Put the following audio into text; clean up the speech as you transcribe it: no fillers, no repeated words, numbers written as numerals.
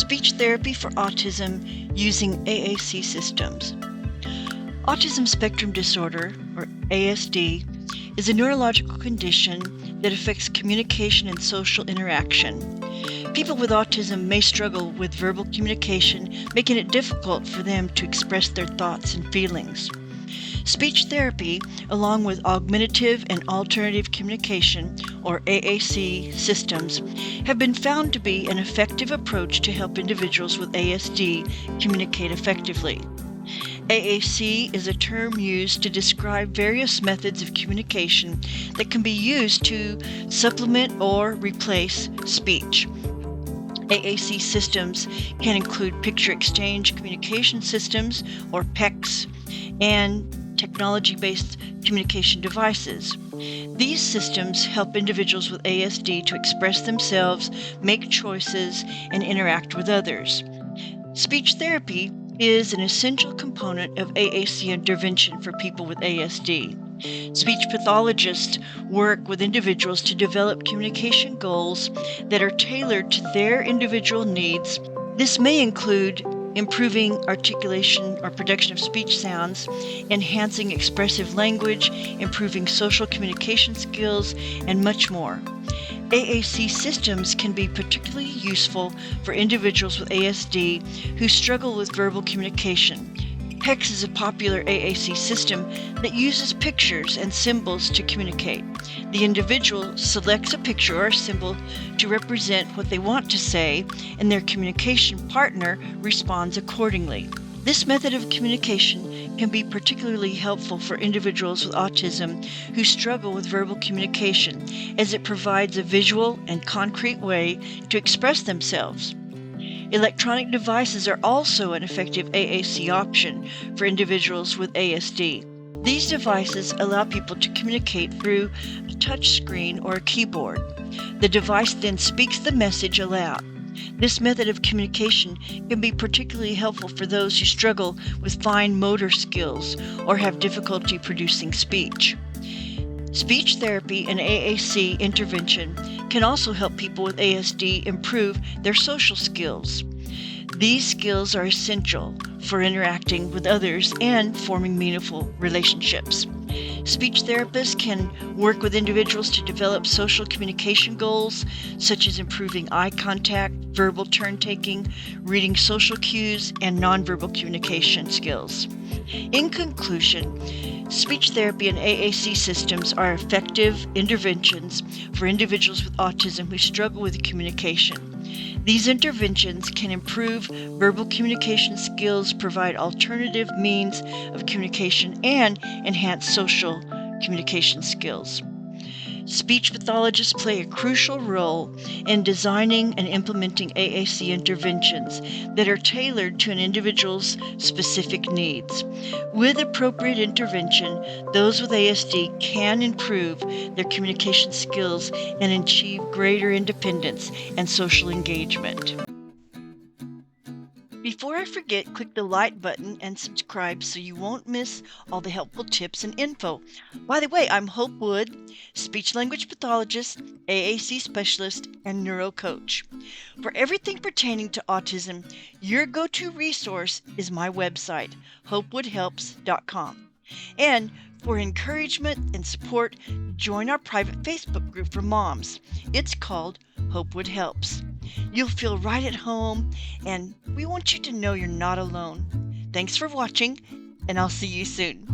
Speech therapy for autism using AAC systems. Autism spectrum disorder, or ASD, is a neurological condition that affects communication and social interaction. People with autism may struggle with verbal communication, making it difficult for them to express their thoughts and feelings. Speech therapy, along with augmentative and alternative communication, or AAC, systems, have been found to be an effective approach to help individuals with ASD communicate effectively. AAC is a term used to describe various methods of communication that can be used to supplement or replace speech. AAC systems can include picture exchange communication systems, or PECs, and technology-based communication devices. These systems help individuals with ASD to express themselves, make choices, and interact with others. Speech therapy is an essential component of AAC intervention for people with ASD. Speech pathologists work with individuals to develop communication goals that are tailored to their individual needs. This may include improving articulation or production of speech sounds, enhancing expressive language, improving social communication skills, and much more. AAC systems can be particularly useful for individuals with ASD who struggle with verbal communication. PECS is a popular AAC system that uses pictures and symbols to communicate. The individual selects a picture or a symbol to represent what they want to say, and their communication partner responds accordingly. This method of communication can be particularly helpful for individuals with autism who struggle with verbal communication, as it provides a visual and concrete way to express themselves. Electronic devices are also an effective AAC option for individuals with ASD. These devices allow people to communicate through a touch screen or a keyboard. The device then speaks the message aloud. This method of communication can be particularly helpful for those who struggle with fine motor skills or have difficulty producing speech. Speech therapy and AAC intervention can also help people with ASD improve their social skills. These skills are essential for interacting with others and forming meaningful relationships. Speech therapists can work with individuals to develop social communication goals, such as improving eye contact, verbal turn-taking, reading social cues, and nonverbal communication skills. In conclusion, speech therapy and AAC systems are effective interventions for individuals with autism who struggle with communication. These interventions can improve verbal communication skills, provide alternative means of communication, and enhance social communication skills. Speech pathologists play a crucial role in designing and implementing AAC interventions that are tailored to an individual's specific needs. With appropriate intervention, those with ASD can improve their communication skills and achieve greater independence and social engagement. Before I forget, click the like button and subscribe so you won't miss all the helpful tips and info. By the way, I'm Hope Wood, speech language pathologist, AAC specialist, and neuro coach. For everything pertaining to autism, your go-to resource is my website, hopewoodhelps.com. And for encouragement and support, join our private Facebook group for moms. It's called Hopewood Helps. You'll feel right at home, and we want you to know you're not alone. Thanks for watching, and I'll see you soon.